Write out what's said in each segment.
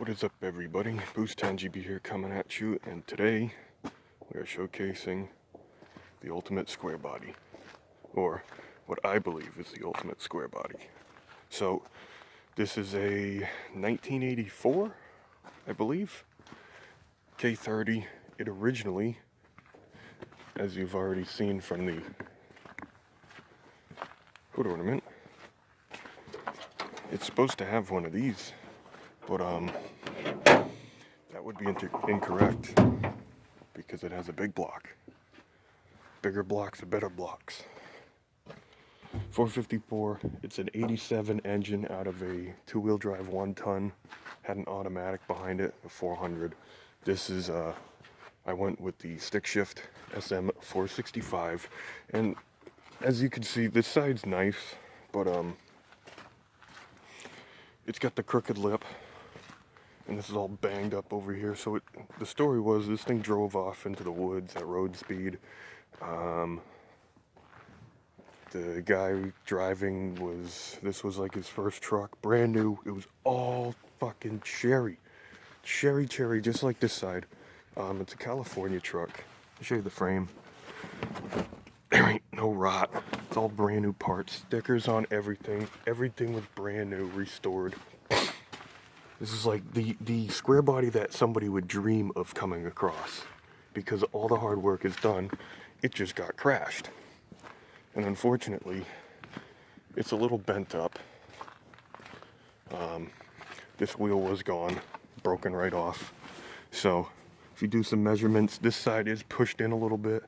What is up, everybody? Boost 10GB here coming at you, and today we are showcasing the ultimate square body, or what I believe is the ultimate square body. So this is a 1984, I believe, K30. It originally, as you've already seen from the hood ornament, it's supposed to have one of these, but that would be incorrect because it has a big block. Bigger blocks are better blocks. 454, it's an 87 engine out of a two-wheel drive 1-ton, had an automatic behind it, a 400. This is, I went with the stick shift SM 465, and as you can see, this side's nice, but it's got the crooked lip, and this is all banged up over here. So the story was this thing drove off into the woods at road speed. The guy driving this was like his first truck, brand new. It was all fucking cherry, just like this side. It's a California truck. I'll show you the frame. There ain't no rot. It's all brand new parts, stickers on everything. Everything was brand new, restored. This is like the square body that somebody would dream of coming across, because all the hard work is done. It just got crashed. And unfortunately, it's a little bent up. This wheel was gone, broken right off. So if you do some measurements, this side is pushed in a little bit.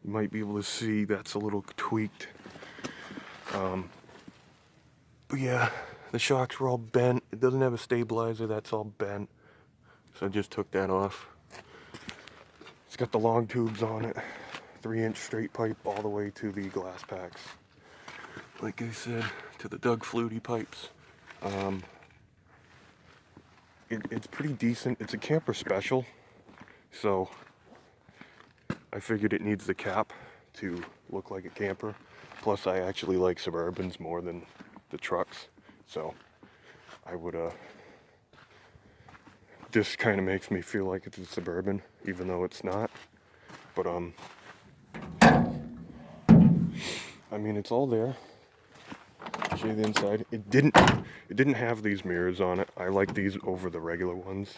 You might be able to see that's a little tweaked. But yeah, the shocks were all bent. It doesn't have a stabilizer, that's all bent. So I just took that off. It's got the long tubes on it. 3-inch straight pipe all the way to the glass packs. Like I said, to the Doug Flutie pipes. It's pretty decent. It's a camper special, so I figured it needs the cap to look like a camper. Plus, I actually like Suburbans more than the trucks, so I would, this kind of makes me feel like it's a Suburban, even though it's not. But, I mean, it's all there. I'll show you the inside. It didn't have these mirrors on it. I like these over the regular ones,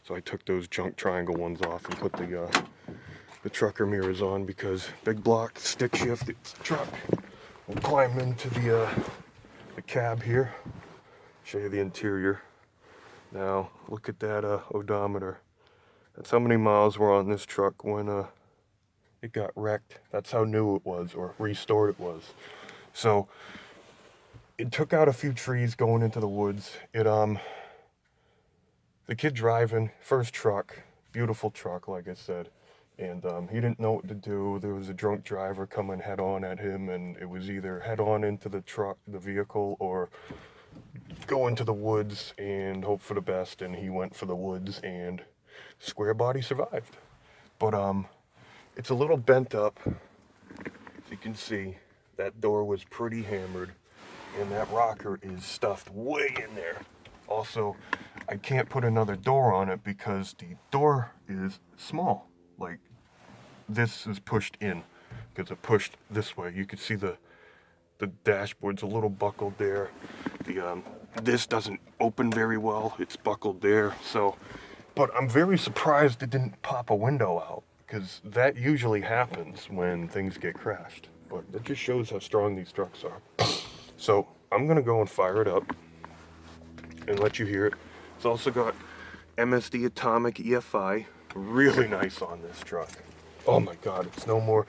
so I took those junk triangle ones off and put the trucker mirrors on, because big block, stick shift, it's a truck. We'll climb into the cab here. Show you the interior. Now look at that odometer. That's how many miles were on this truck when it got wrecked. That's how new it was, or restored it was. So it took out a few trees going into the woods. The kid driving, first truck, beautiful truck, like I said, and he didn't know what to do. There was a drunk driver coming head on at him, and it was either head on into the truck, the vehicle, or go into the woods and hope for the best. And he went for the woods, and square body survived. But it's a little bent up. As you can see, that door was pretty hammered, and that rocker is stuffed way in there. Also, I can't put another door on it because the door is small. Like, this is pushed in because it pushed this way. You can see the dashboard's a little buckled there. This doesn't open very well. It's buckled there. So, but I'm very surprised it didn't pop a window out, because that usually happens when things get crashed. But that just shows how strong these trucks are. So I'm gonna go and fire it up and let you hear it. It's also got MSD Atomic EFI, really nice on this truck. Oh my God, it's no more.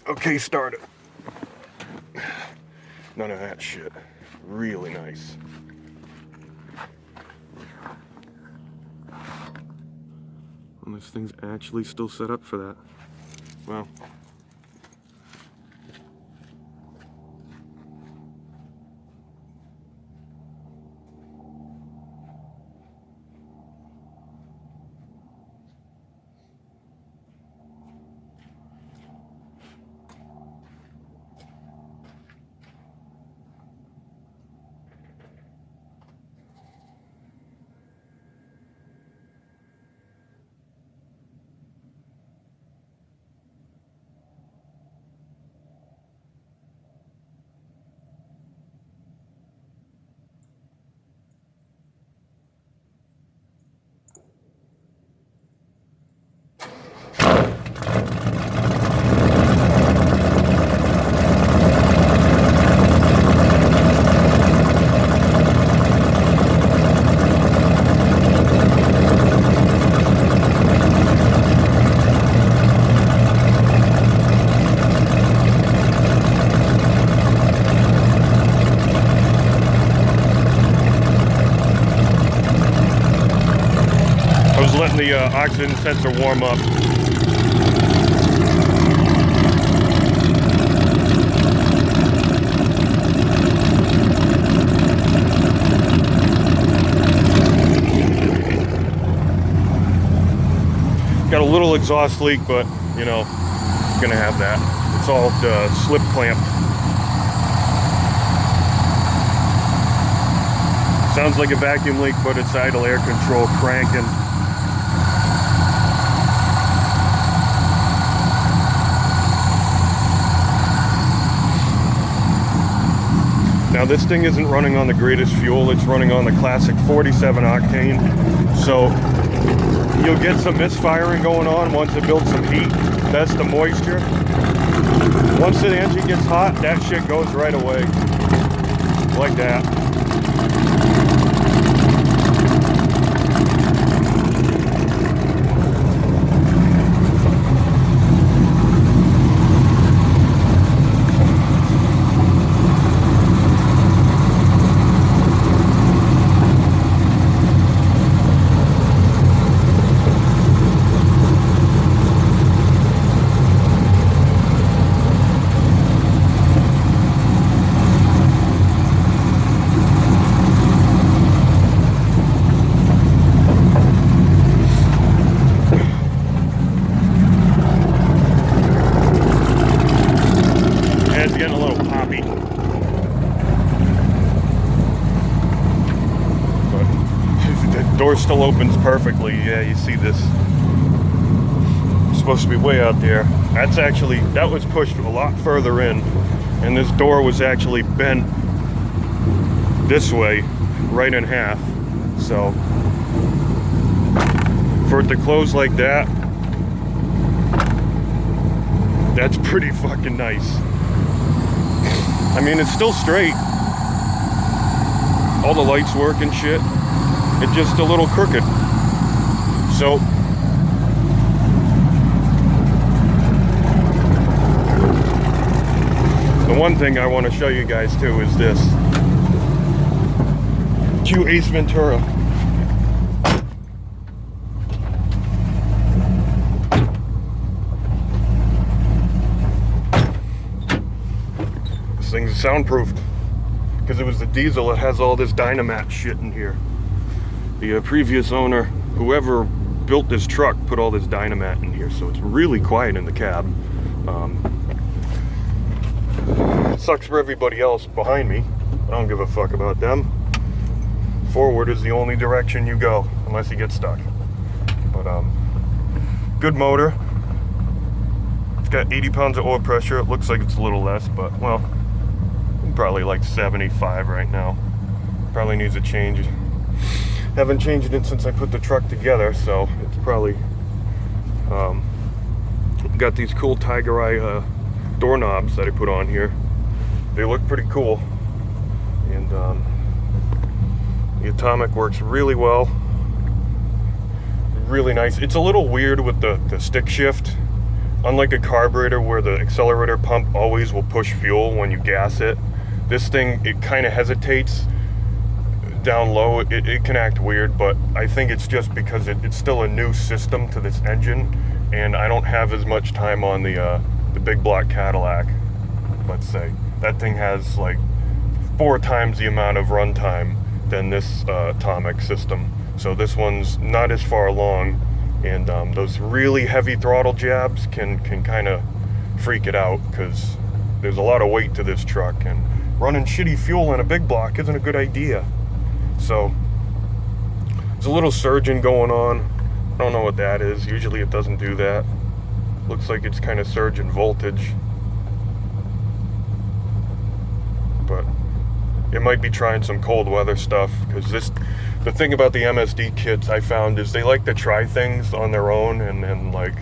Okay, start it. None of that shit. Really nice. And this thing's actually still set up for that. Well, letting the oxygen sensor warm up. Got a little exhaust leak, but you know, gonna have that. It's all slip clamped. Sounds like a vacuum leak, but it's idle air control cranking. Now this thing isn't running on the greatest fuel, it's running on the classic 47 octane. So you'll get some misfiring going on once it builds some heat. That's the moisture. Once the engine gets hot, that shit goes right away. Like that. Door still opens perfectly. Yeah, you see this. It's supposed to be way out there. That was pushed a lot further in, and this door was actually bent this way, right in half. So for it to close like that, that's pretty fucking nice. I mean, it's still straight. All the lights work and shit. It's just a little crooked. So the one thing I want to show you guys too is this. Cue Ace Ventura. This thing's soundproofed because it was the diesel. It has all this Dynamat shit in here. The previous owner, whoever built this truck, put all this Dynamat in here, so it's really quiet in the cab. It sucks for everybody else behind me. I don't give a fuck about them. Forward is the only direction you go, unless you get stuck. But good motor. It's got 80 pounds of oil pressure. It looks like it's a little less, but well, probably like 75 right now. Probably needs a change. Haven't changed it since I put the truck together, so it's probably got these cool Tiger Eye doorknobs that I put on here. They look pretty cool, and the atomic works really well. Really nice. It's a little weird with the stick shift. Unlike a carburetor where the accelerator pump always will push fuel when you gas it, this thing, it kind of hesitates down low. It can act weird, but I think it's just because it's still a new system to this engine, and I don't have as much time on the big block Cadillac. Let's say that thing has like 4 times the amount of runtime than this atomic system, so this one's not as far along, and those really heavy throttle jabs can kind of freak it out because there's a lot of weight to this truck, and running shitty fuel in a big block isn't a good idea. So there's a little surging going on. I don't know what that is. Usually it doesn't do that. Looks like it's kind of surging voltage, but it might be trying some cold weather stuff, because the thing about the MSD kits I found is they like to try things on their own and like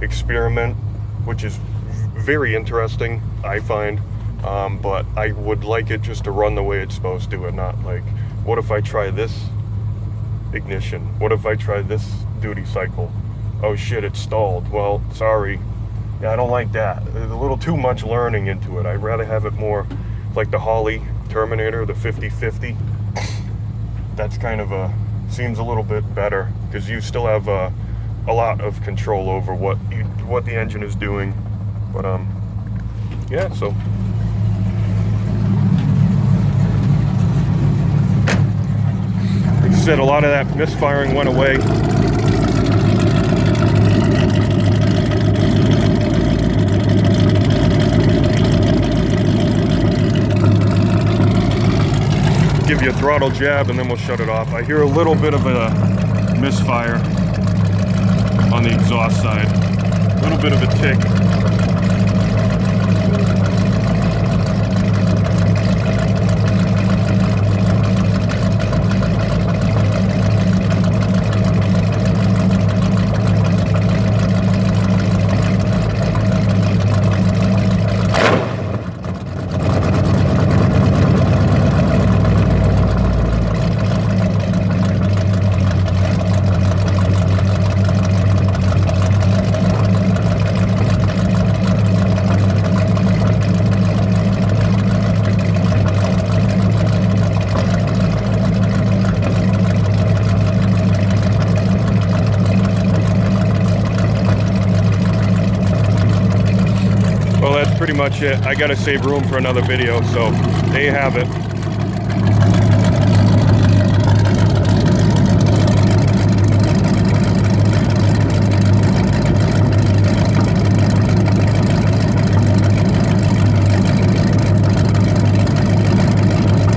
experiment, which is very interesting, I find. But I would like it just to run the way it's supposed to, and not like, what if I try this ignition? What if I try this duty cycle? Oh shit, it's stalled. Well, sorry. Yeah, I don't like that. There's a little too much learning into it. I'd rather have it more like the Holley Terminator, the 50/50. That's kind of seems a little bit better, because you still have a lot of control over what the engine is doing. But yeah, so like I said, a lot of that misfiring went away. Give you a throttle jab and then we'll shut it off. I hear a little bit of a misfire on the exhaust side. A little bit of a tick. Well, that's pretty much it. I gotta save room for another video, so there you have it.